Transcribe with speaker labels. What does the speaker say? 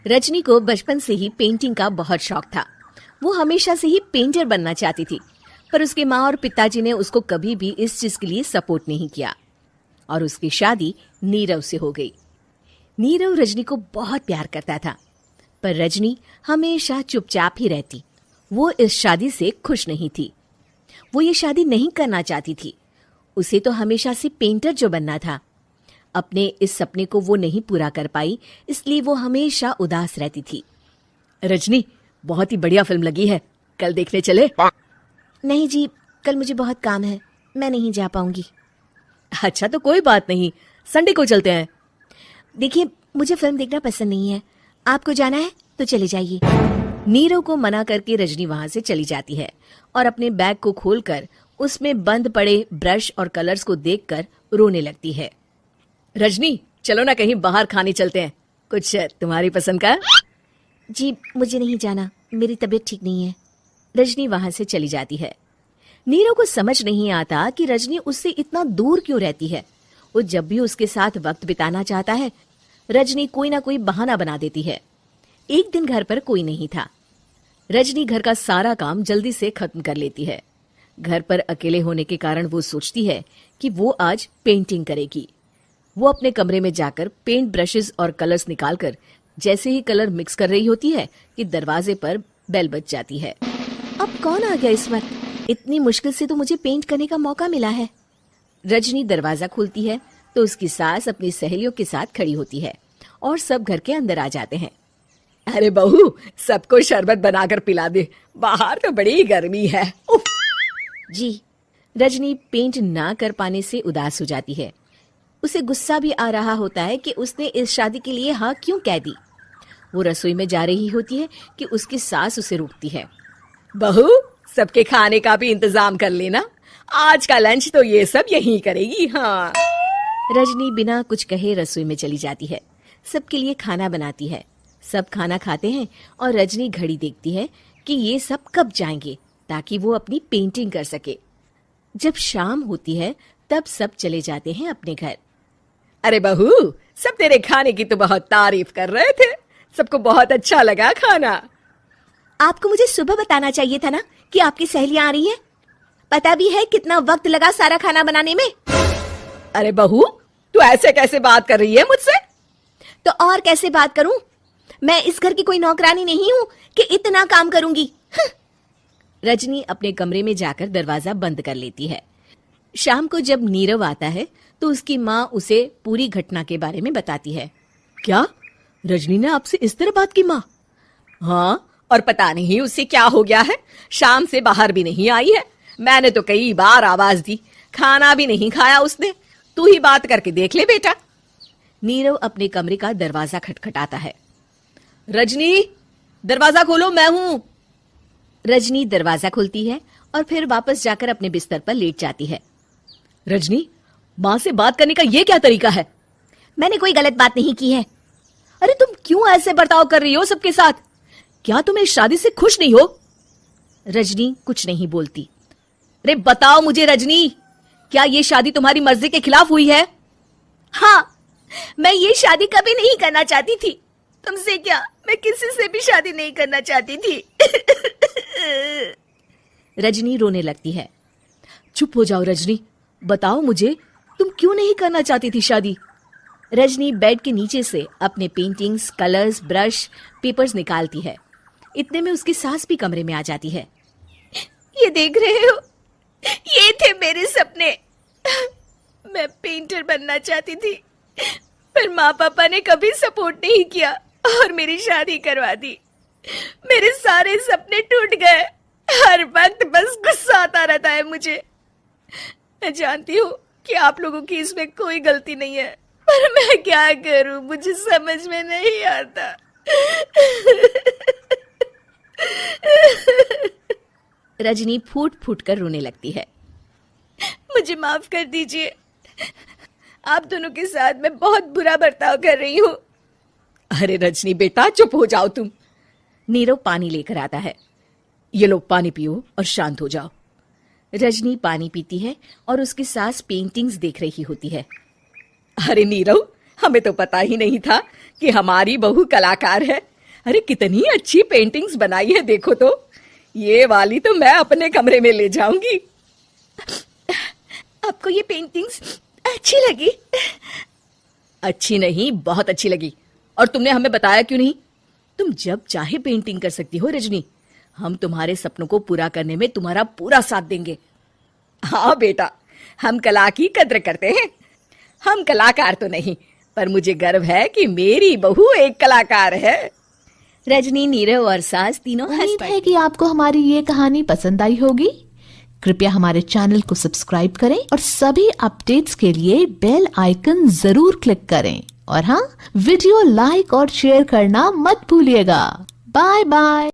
Speaker 1: रजनी को बचपन से ही पेंटिंग का बहुत शौक था। वो हमेशा से ही पेंटर बनना चाहती थी, पर उसके माँ और पिताजी ने उसको कभी भी इस चीज के लिए सपोर्ट नहीं किया और उसकी शादी नीरव से हो गई। नीरव रजनी को बहुत प्यार करता था, पर रजनी हमेशा चुपचाप ही रहती। वो इस शादी से खुश नहीं थी। वो ये शादी नहीं करना चाहती थी। उसे तो हमेशा से पेंटर जो बनना था। अपने इस सपने को वो नहीं पूरा कर पाई, इसलिए वो हमेशा उदास रहती थी। रजनी, बहुत ही बढ़िया फिल्म लगी है, कल देखने चले? नहीं जी, कल मुझे बहुत काम है, मैं नहीं जा पाऊंगी। अच्छा तो कोई बात नहीं, संडे को चलते हैं। देखिए, मुझे फिल्म देखना पसंद नहीं है, आपको जाना है तो चले जाइए। नीरव को मना करके रजनी वहां से चली जाती है और अपने बैग को खोलकर उसमें बंद पड़े ब्रश और कलर्स को देखकर रोने लगती है। रजनी, चलो ना कहीं बाहर खाने चलते हैं, कुछ तुम्हारी पसंद का। जी मुझे नहीं जाना, मेरी तबीयत ठीक नहीं है। रजनी वहां से चली जाती है। नीरव को समझ नहीं आता कि रजनी उससे इतना दूर क्यों रहती है। वो जब भी उसके साथ वक्त बिताना चाहता है, रजनी कोई ना कोई बहाना बना देती है। एक दिन घर पर कोई नहीं था। रजनी घर का सारा काम जल्दी से खत्म कर लेती है। घर पर अकेले होने के कारण वो सोचती है कि वो आज पेंटिंग करेगी। वो अपने कमरे में जाकर पेंट ब्रशेस और कलर्स निकालकर जैसे ही कलर मिक्स कर रही होती है कि दरवाजे पर बेल बज जाती है। अब कौन आ गया इस वक्त? इतनी मुश्किल से तो मुझे पेंट करने का मौका मिला है। रजनी दरवाजा खोलती है तो उसकी सास अपनी सहेलियों के साथ खड़ी होती है और सब घर के अंदर आ जाते हैं। अरे बहू, सबको शरबत बनाकर पिला दे, बाहर तो बड़ी गर्मी है। उफ। जी। रजनी पेंट ना कर पाने से उदास हो जाती है। उसे गुस्सा भी आ रहा होता है कि उसने इस शादी के लिए हाँ क्यों कह दी। वो रसोई में जा रही होती है कि उसकी सास उसे रोकती है। बहू, सबके खाने का भी इंतजाम कर लेना, आज का लंच तो ये सब यहीं करेगी। हाँ। रजनी बिना कुछ कहे रसोई में चली जाती है। सबके लिए खाना बनाती है। सब खाना खाते हैं और रजनी घड़ी देखती है कि ये सब कब जाएंगे ताकि वो अपनी पेंटिंग कर सके। जब शाम होती है तब सब चले जाते हैं अपने घर। अरे बहू, सब तेरे खाने की तो बहुत तारीफ कर रहे थे, सबको बहुत अच्छा लगा खाना। आपको मुझे सुबह बताना चाहिए था ना कि आपकी सहेलियां आ रही हैं। पता भी है कितना वक्त लगा सारा खाना बनाने में। अरे बहू, तू ऐसे कैसे बात कर रही है मुझसे? तो और कैसे बात करूं? मैं इस घर की कोई नौकरानी नहीं हूं कि इतना काम करूंगी। रजनी अपने कमरे में जाकर दरवाजा बंद कर लेती है। शाम को जब नीरव आता है तो उसकी माँ उसे पूरी घटना के बारे में बताती है। क्या रजनी ने आपसे इस तरह बात की माँ? हाँ, और पता नहीं उसे क्या हो गया है, शाम से बाहर भी नहीं आई है। मैंने तो कई बार आवाज दी, खाना भी नहीं खाया उसने। तू ही बात करके देख ले बेटा। नीरव अपने कमरे का दरवाजा खटखटाता है। रजनी, दरवाजा खोलो, मैं हूं। रजनी दरवाजा खोलती है और फिर वापस जाकर अपने बिस्तर पर लेट जाती है। रजनी, माँ से बात करने का ये क्या तरीका है? मैंने कोई गलत बात नहीं की है। अरे तुम क्यों ऐसे बर्ताव कर रही हो सबके साथ? क्या तुम इस शादी से खुश नहीं हो? रजनी कुछ नहीं बोलती। अरे बताओ मुझे रजनी, क्या ये शादी तुम्हारी मर्जी के खिलाफ हुई है? हाँ, मैं ये शादी कभी नहीं करना चाहती थी। तुमसे क्या, मैं किसी से भी शादी नहीं करना चाहती थी। रजनी रोने लगती है। चुप हो जाओ रजनी, बताओ मुझे, तुम क्यों नहीं करना चाहती थी शादी? रजनी बेड के नीचे से अपने पेंटिंग्स, कलर्स, ब्रश, पेपर्स निकालती है। इतने में उसकी सास भी कमरे में आ जाती है। ये देख रहे हो, ये थे मेरे सपने। मैं पेंटर बनना चाहती थी, पर माँ पापा ने कभी सपोर्ट नहीं किया और मेरी शादी करवा दी। मेरे सारे सपने टूट गए। हर वक्त बस गुस्सा आता रहता है मुझे। मैं जानती हूँ कि आप लोगों की इसमें कोई गलती नहीं है, पर मैं क्या करूं, मुझे समझ में नहीं आता। रजनी फूट फूट कर रोने लगती है। मुझे माफ कर दीजिए, आप दोनों के साथ मैं बहुत बुरा बर्ताव कर रही हूँ। अरे रजनी बेटा, चुप हो जाओ तुम। नीरव पानी लेकर आता है। ये लो पानी पियो और शांत हो जाओ। रजनी पानी पीती है और उसकी सास पेंटिंग्स देख रही होती है। अरे नीरव, हमें तो पता ही नहीं था कि हमारी बहू कलाकार है। अरे कितनी अच्छी पेंटिंग्स बनाई है देखो तो। ये वाली तो मैं अपने कमरे में ले जाऊंगी। आपको ये पेंटिंग्स अच्छी लगी? अच्छी नहीं, बहुत अच्छी लगी। और तुमने हमें बताया क्यों नहीं? तुम जब चाहे पेंटिंग कर सकती हो रजनी। हम तुम्हारे सपनों को पूरा करने में तुम्हारा पूरा साथ देंगे। हाँ बेटा, हम कला की कद्र करते हैं। हम कलाकार तो नहीं, पर मुझे गर्व है कि मेरी बहू एक कलाकार है। रजनी, नीरव और सास तीनों हंस
Speaker 2: उम्मीद
Speaker 1: पड़े।
Speaker 2: है कि आपको हमारी ये कहानी पसंद आई होगी। कृपया हमारे चैनल को सब्सक्राइब करें और सभी अपडेट्स के लिए बेल आइकन जरूर क्लिक करें। और हाँ, वीडियो लाइक और शेयर करना मत भूलिएगा। Bye bye.